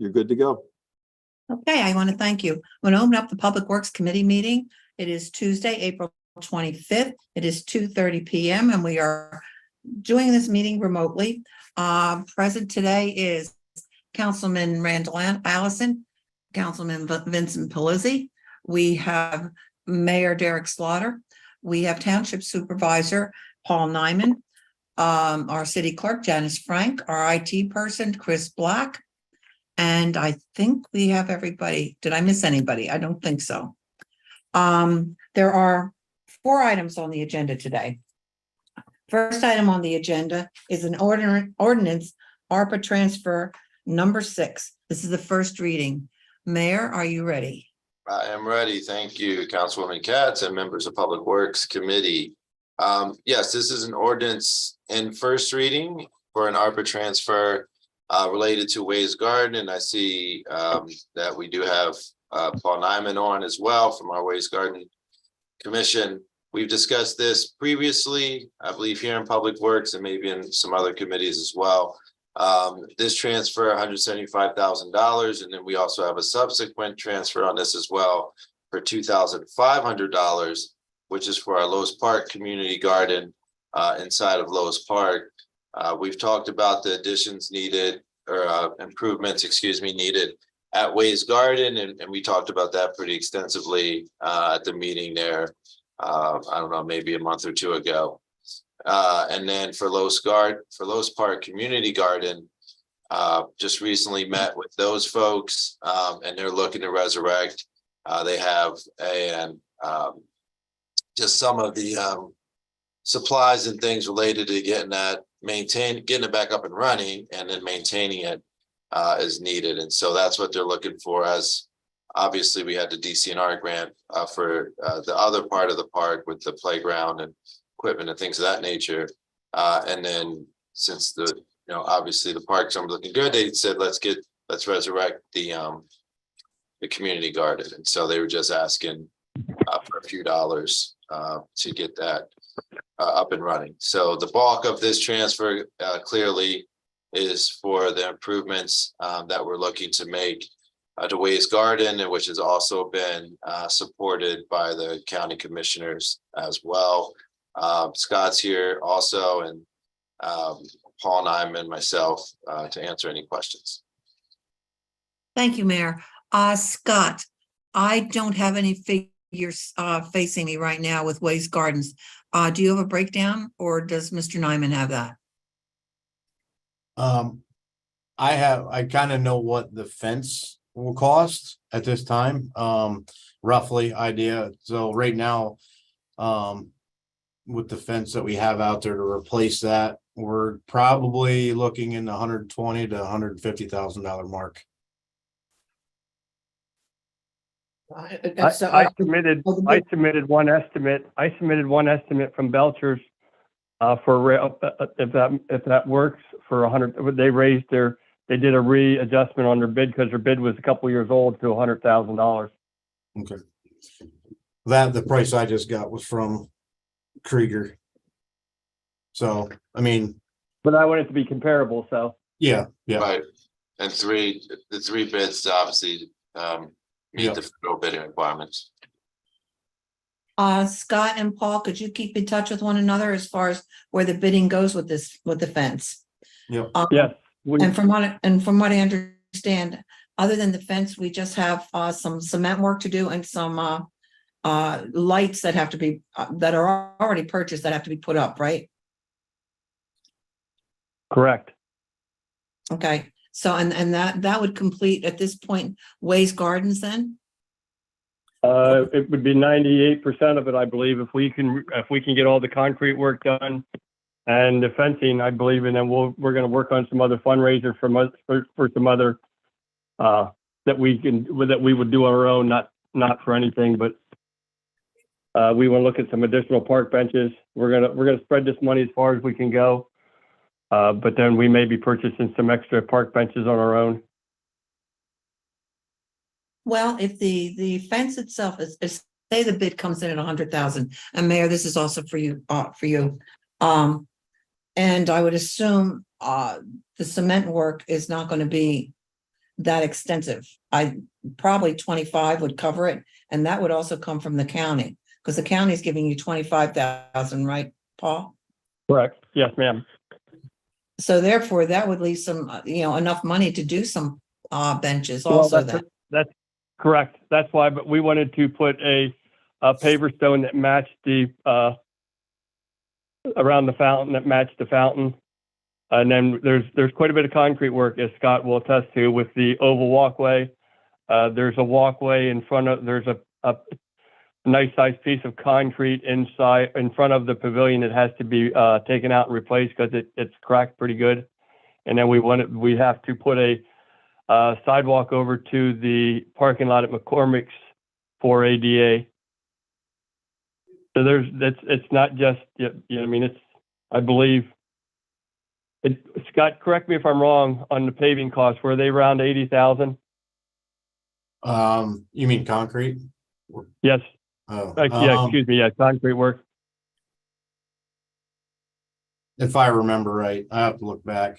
you're good to go. Okay, I want to thank you. I'm going to open up the Public Works Committee meeting. It is Tuesday, April 25th. It is 2:30 p.m. and we are doing this meeting remotely. Present today is Councilman Randall Allison, Councilman Vincent Pelizzi. We have Mayor Derek Slaughter. We have Township Supervisor Paul Nyman, our City Clerk Janice Frank, our IT person Chris Black, and I think we have everybody. Did I miss anybody? I don't think so. There are 4 items on the agenda today. First item on the agenda is an ordinance ARPA transfer number 6. This is the first reading. Mayor, are you ready? I am ready. Thank you, Councilwoman Katz and members of Public Works Committee. Yes, this is an ordinance in first reading for an ARPA transfer related to Ways Garden. And I see that we do have Paul Nyman on as well from our Ways Garden Commission. We've discussed this previously, I believe here in Public Works and maybe in some other committees as well. This transfer $175,000, and then we also have a subsequent transfer on this as well for $2,500, which is for our Lowe's Park Community Garden inside of Lowe's Park. We've talked about the additions needed or improvements, needed at Ways Garden, and we talked about that pretty extensively at the meeting there. I don't know, maybe a month or 2 ago. And then for Lowe's Park Community Garden, just recently met with those folks, and they're looking to resurrect. They have just some of the supplies and things related to getting it back up and running, and then maintaining it as needed. And so that's what they're looking for. As obviously we had the DCNR grant for the other part of the park with the playground and equipment and things of that nature. And then since obviously the parks are looking good, they said, let's resurrect the community garden. And so they were just asking for a few dollars to get that up and running. So the bulk of this transfer clearly is for the improvements that we're looking to make to Ways Garden, and which has also been supported by the county commissioners as well. Scott's here also, and Paul Nyman, myself, to answer any questions. Thank you, Mayor. Scott, I don't have any figures facing me right now with Ways Gardens. Do you have a breakdown, or does Mr. Nyman have that? I kind of know what the fence will cost at this time, roughly idea. So right now, with the fence that we have out there to replace that, we're probably looking in the $120,000 to $150,000 mark. I submitted one estimate. I submitted one estimate from Belcher's for if that works for 100. They did a readjustment on their bid because their bid was a couple years old to $100,000. Okay. The price I just got was from Krieger. So I mean, but I want it to be comparable. So yeah. Right. And the three bids obviously meet the federal bidding requirements. Scott and Paul, could you keep in touch with one another as far as where the bidding goes with the fence? Yep. Yes. And from what I understand, other than the fence, we just have some cement work to do and some lights that have to be that are already purchased that have to be put up, right? Correct. Okay. So and that would complete at this point Ways Gardens then? It would be 98% of it, I believe, if we can get all the concrete work done and the fencing, I believe, and then we're going to work on some other fundraisers for some other that we would do on our own, not for anything, but we want to look at some additional park benches. We're gonna spread this money as far as we can go, but then we may be purchasing some extra park benches on our own. Well, if the fence itself is say the bid comes in at 100,000, and Mayor, this is also for you, and I would assume the cement work is not going to be that extensive. Probably 25 would cover it, and that would also come from the county, because the county is giving you 25,000, right, Paul? Correct. Yes, ma'am. So therefore, that would leave some, enough money to do some benches Well, also then. that's correct. That's why, but we wanted to put a paver stone that matched the around the fountain, that matched the fountain. And then there's quite a bit of concrete work, as Scott will attest to, with the oval walkway. There's a walkway in front of, there's a nice sized piece of concrete in front of the pavilion that has to be taken out and replaced because it's cracked pretty good. And then we have to put a sidewalk over to the parking lot at McCormick's for ADA. So it's not just, I mean, I believe, Scott, correct me if I'm wrong on the paving costs. Were they around 80,000? You mean concrete? Yes. Oh, Yeah, excuse me. Yeah, concrete work. if I remember right, I have to look back.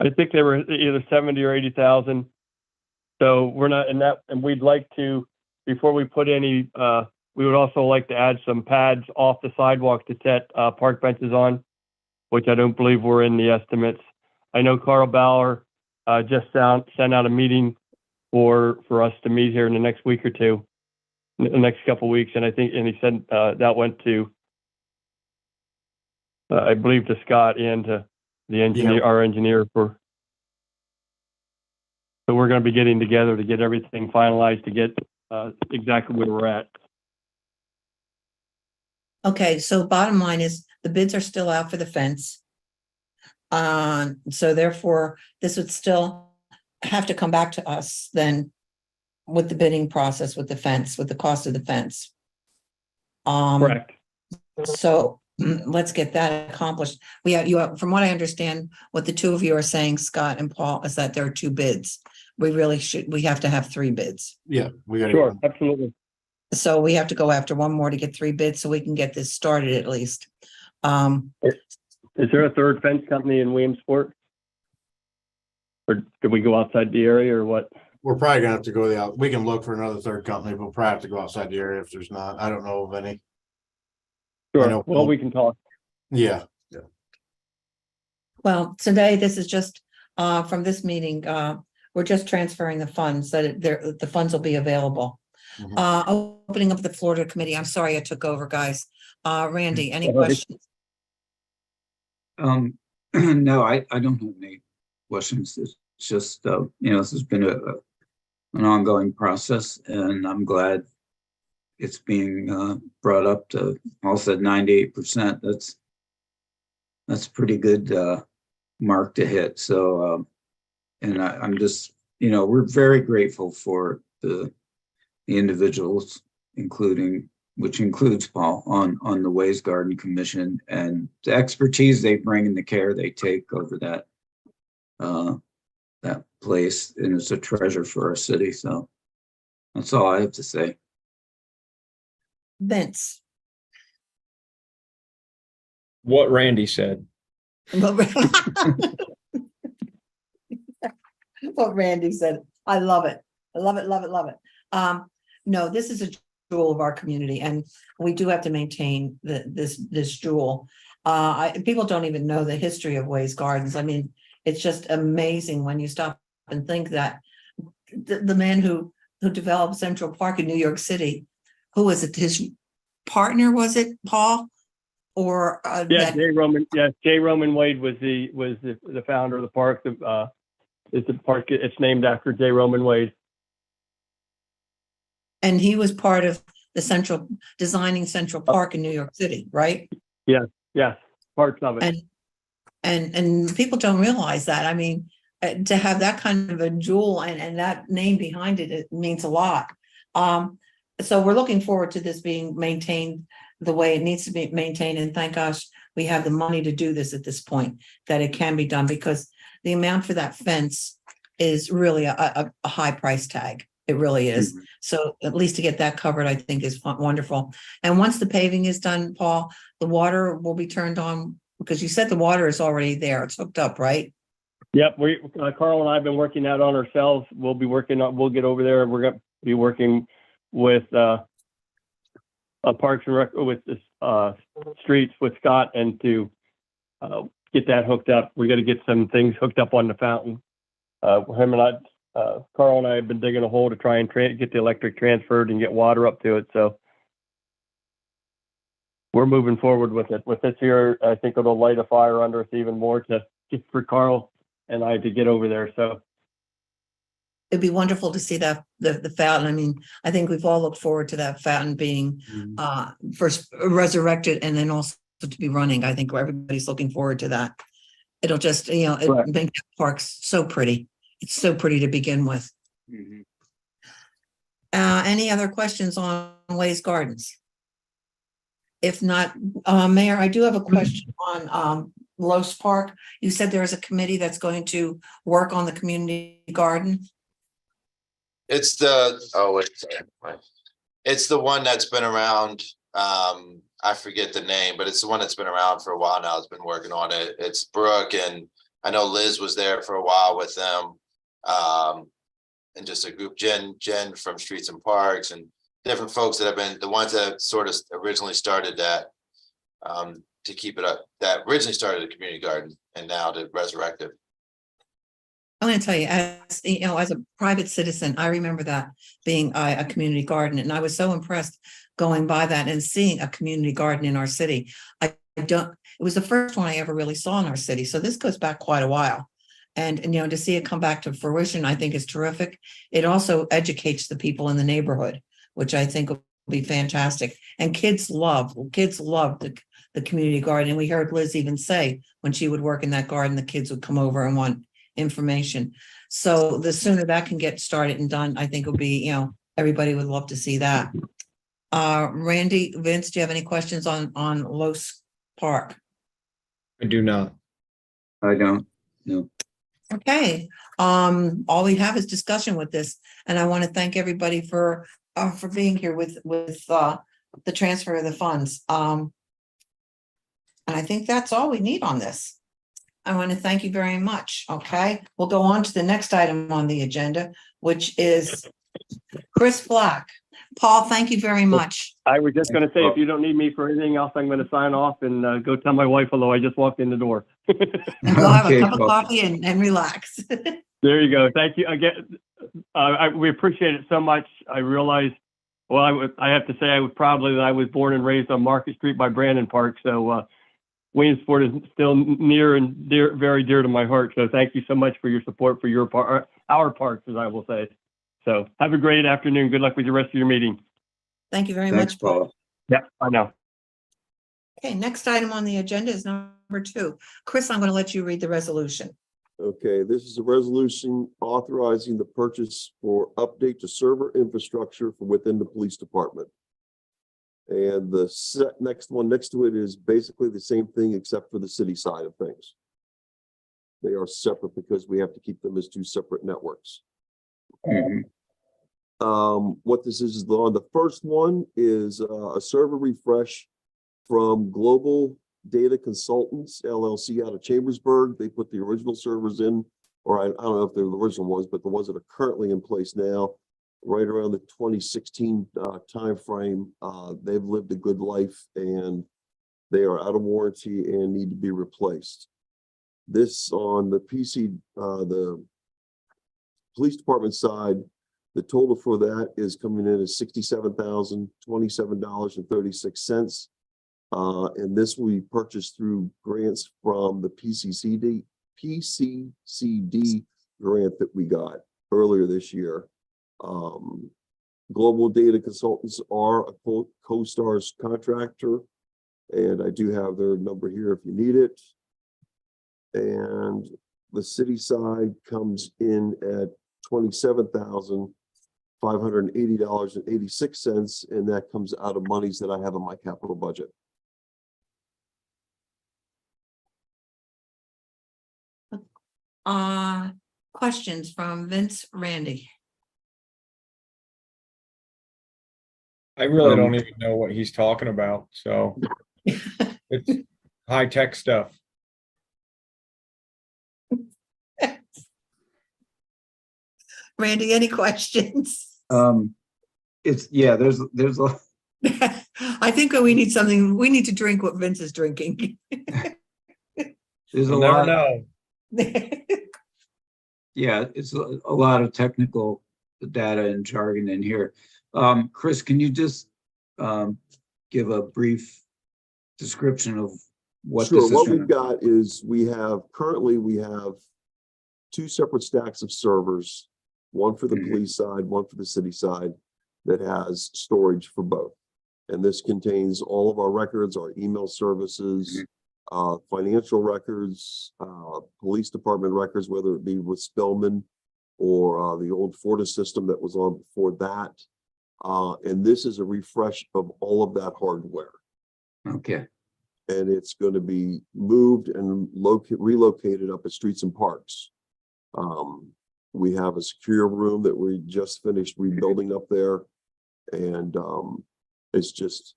I think they were either 70 or 80,000. So we're not in that, and we'd like to, before we put any, we would also like to add some pads off the sidewalk to set park benches on, which I don't believe were in the estimates. I know Carl Bauer just sent out a meeting for us to meet here in the next week or two, the next couple of weeks, and he said that went to, I believe, to Scott and to the engineer, Yeah. our engineer for. So we're going to be getting together to get everything finalized to get exactly where we're at. Okay, so bottom line is the bids are still out for the fence. So therefore, this would still have to come back to us then with the bidding process, with the fence, with the cost of the fence. Correct. So let's get that accomplished. From what I understand, what the two of you are saying, Scott and Paul, is that there are two bids. We have to have three bids. Yeah, we got Sure, absolutely. So we have to go after one more to get three bids so we can get this started at least. Is there a third fence company in Williamsport? Or did we go outside the area or what? We're probably gonna have to go out. We can look for another third company, but we'll probably have to go outside the area if there's not. I don't know of any. I Sure, know. well, we can talk. Yeah. Well, today, this is just from this meeting, we're just transferring the funds, that the funds will be available. Mhm. Opening up the Florida committee. I'm sorry I took over, guys. Randy, any All right. questions? No, I don't have any questions. It's just, this has been an ongoing process, and I'm glad it's being brought up to, Paul said 98%. That's a pretty good mark to hit. So, and I'm just, we're very grateful for the individuals, which includes Paul, on the Ways Garden Commission, and the expertise they bring and the care they take over that place, and it's a treasure for our city. So that's all I have to say. Vince. What Randy said. What Randy said. I love it. I love it, love it, love it. No, this is a jewel of our community, and we do have to maintain this jewel. People don't even know the history of Ways Gardens. I mean, it's just amazing when you stop and think that the man who developed Central Park in New York City, who was it? His partner, was it Paul? Or Jay Roman Wade was the founder of the park. It's the park. It's named after Jay Roman Wade. And he was part of the designing Central Park in New York City, right? Yes, parts of it. And people don't realize that. I mean, to have that kind of a jewel and that name behind it, it means a lot. So we're looking forward to this being maintained the way it needs to be maintained. And thank gosh, we have the money to do this at this point, that it can be done, because the amount for that fence is really a high price tag. It really is. Mhm. So at least to get that covered, I think is wonderful. And once the paving is done, Paul, the water will be turned on, because you said the water is already there. It's hooked up, right? Yep, Carl and I have been working that on ourselves. We'll get over there. We're gonna be working with, Parks and Rec, with the, streets with Scott and to, get that hooked up. We gotta get some things hooked up on the fountain. Him and Carl and I have been digging a hole to try and get the electric transferred and get water up to it, so. We're moving forward with it. With this here, I think it'll light a fire under us even more for Carl and I to get over there, so. It'd be wonderful to see that, the fountain. I mean, I think we've all looked forward to that fountain being first resurrected and then also to be running. I think everybody's looking forward to that. It'll just, it Right. make the parks so pretty. It's so pretty to begin with. Mhm. Any other questions on Lay's Gardens? If not, Mayor, I do have a question on Los Park. You said there is a committee that's going to work on the community garden. It's it's the one that's been around. I forget the name, but it's the one that's been around for a while now. It's been working on it. It's Brooke, and I know Liz was there for a while with them. And just a group, Jen from Streets and Parks, and different folks that have been the ones that sort of originally started that, to keep it up, that originally started a community garden and now to resurrect it. I'm going to tell you, as a private citizen, I remember that being a community garden, and I was so impressed going by that and seeing a community garden in our city. It was the first one I ever really saw in our city, so this goes back quite a while. And to see it come back to fruition, I think is terrific. It also educates the people in the neighborhood, which I think will be fantastic. And kids love the community garden. And we heard Liz even say when she would work in that garden, the kids would come over and want information. So the sooner that can get started and done, I think will be, everybody would love to see that. Randy, Vince, do you have any questions on Los Park? I do not. I don't, no. Okay, all we have is discussion with this, and I want to thank everybody for being here with the transfer of the funds. And I think that's all we need on this. I want to thank you very much. Okay, we'll go on to the next item on the agenda, which is Chris Black. Paul, thank you very much. I was just gonna say, if you don't need me for anything else, I'm gonna sign off and go tell my wife hello. I just walked in the door. And go have a Okay, cup of Paul. coffee and relax. There you go. Thank you again. We appreciate it so much. I realize, well, I have to say I was born and raised on Market Street by Brandon Park. So Williamsport is still near and dear, very dear to my heart. So thank you so much for your support for our parks, as I will say. So have a great afternoon. Good luck with the rest of your meeting. Thank you very Thanks, much, Paul. Paul. Yeah, I know. Okay, next item on the agenda is number 2. Chris, I'm going to let you read the resolution. Okay, this is a resolution authorizing the purchase for update to server infrastructure from within the police department. And the next one next to it is basically the same thing except for the city side of things. They are separate because we have to keep them as 2 separate networks. Mhm. What this is on the first one is a server refresh from Global Data Consultants LLC out of Chambersburg. They put the original servers in, or I don't know if they're the original ones, but the ones that are currently in place now, right around the 2016 timeframe. They've lived a good life and they are out of warranty and need to be replaced. This on the PC, the police department side, the total for that is coming in at $67,027.36. And this will be purchased through grants from the PCCD grant that we got earlier this year. Global Data Consultants are a CoStar's contractor, and I do have their number here if you need it. And the city side comes in at $27,580.86, and that comes out of monies that I have in my capital budget. Questions from Vince, Randy? I really don't even know what he's talking about. So it's high tech stuff. Randy, any questions? There's a, I think that we need something, we need to drink what Vince is drinking. there's a You never lot, know. yeah, it's a lot of technical data and jargon in here. Chris, can you just give a brief description of what Sure, this is? what we've got is currently we have two separate stacks of servers, one for the Mhm. police side, one for the city side, that has storage for both. And this contains all of our records, our email services, financial records, police department records, whether it be with Spellman or the old Fortis system that was on before that. And this is a refresh of all of that hardware. Okay, And it's going to be moved and relocated up at Streets and Parks. We have a secure room that we just finished rebuilding up there. And it's just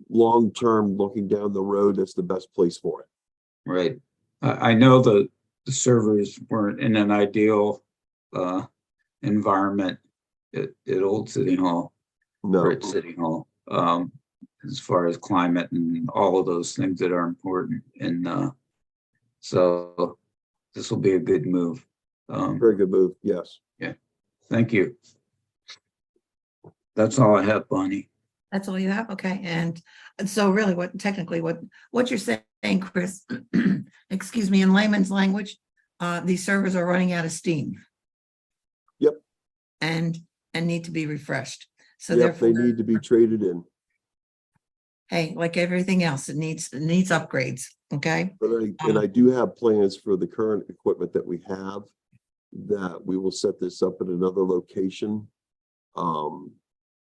long-term looking down the road, that's the best place for it. right. I know the servers weren't in an ideal environment at Old City Hall, No, or at City Hall, as far as climate and all of those things that are important. And so this will be a good move. very good move. Yes. Thank you. That's all I have, Bonnie. That's all you have? Okay, and so really what you're saying, Chris, excuse me, in layman's language, these servers are running out of steam. Yep. And need to be refreshed. So Yep, therefore, they need to be traded in. hey, like everything else, it needs upgrades, okay? And I do have plans for the current equipment that we have, that we will set this up at another location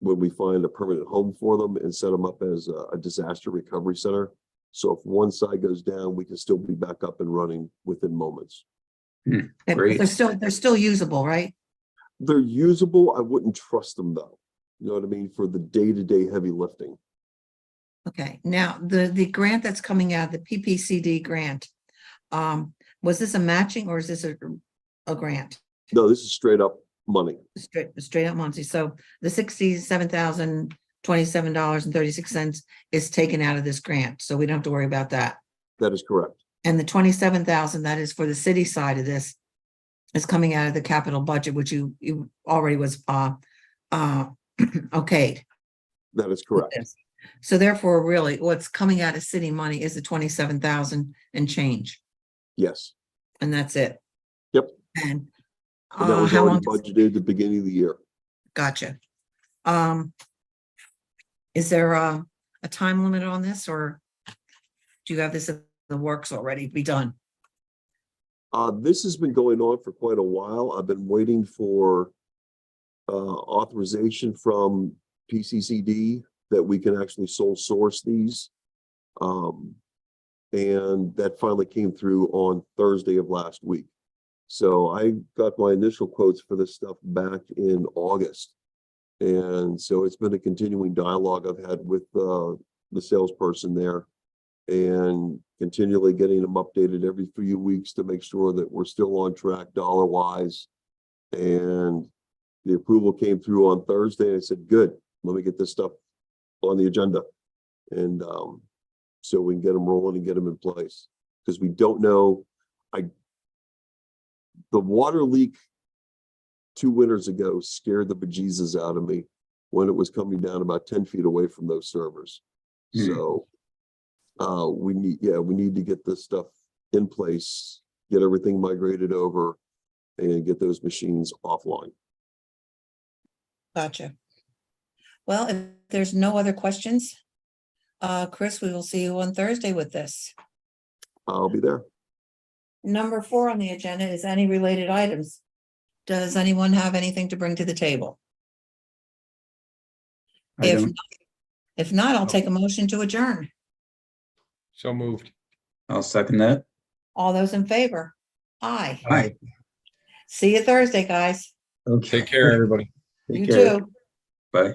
when we find a permanent home for them, and set them up as a disaster recovery center. So if one side goes down, we can still be back up and running within moments. And Great. they're still usable, right? They're usable. I wouldn't trust them though. You know what I mean? For the day-to-day heavy lifting. Okay, now the grant that's coming out, the PPCD grant, was this a matching or is this a grant? No, this is straight up money. Straight up Monty. So the $67,027.36 is taken out of this grant. So we don't have to worry about that. That is correct. And the 27,000 that is for the city side of this is coming out of the capital budget, which you already was okayed. That is correct. So therefore, really, what's coming out of city money is the 27,000 and change, Yes. and that's it. Yep. And And that was how already long? budgeted at the beginning of the year. Gotcha. Is there a time limit on this, or do you have this in the works already to be done? This has been going on for quite a while. I've been waiting for authorization from PCCD that we can actually sole source these. And that finally came through on Thursday of last week. So I got my initial quotes for this stuff back in August. And so it's been a continuing dialogue I've had with the salesperson there, and continually getting them updated every few weeks to make sure that we're still on track dollar wise. And the approval came through on Thursday. I said, good, let me get this stuff on the agenda. And so we can get them rolling and get them in place, because we don't know. The water leak 2 winters ago scared the bejesus out of me when it was coming down about 10 feet away from those servers. So we need to get this stuff in place, get everything migrated over, and get those machines offline. Gotcha. Well, if there's no other questions, Chris, we will see you on Thursday with this. I'll be there. Number 4 on the agenda is any related items. Does anyone have anything to bring to the table? If not, I'll take a motion to adjourn. So moved. I'll second that. All those in favor? Aye. Hi. See you Thursday, guys. Okay. Take care, everybody. Take You care. too. Bye.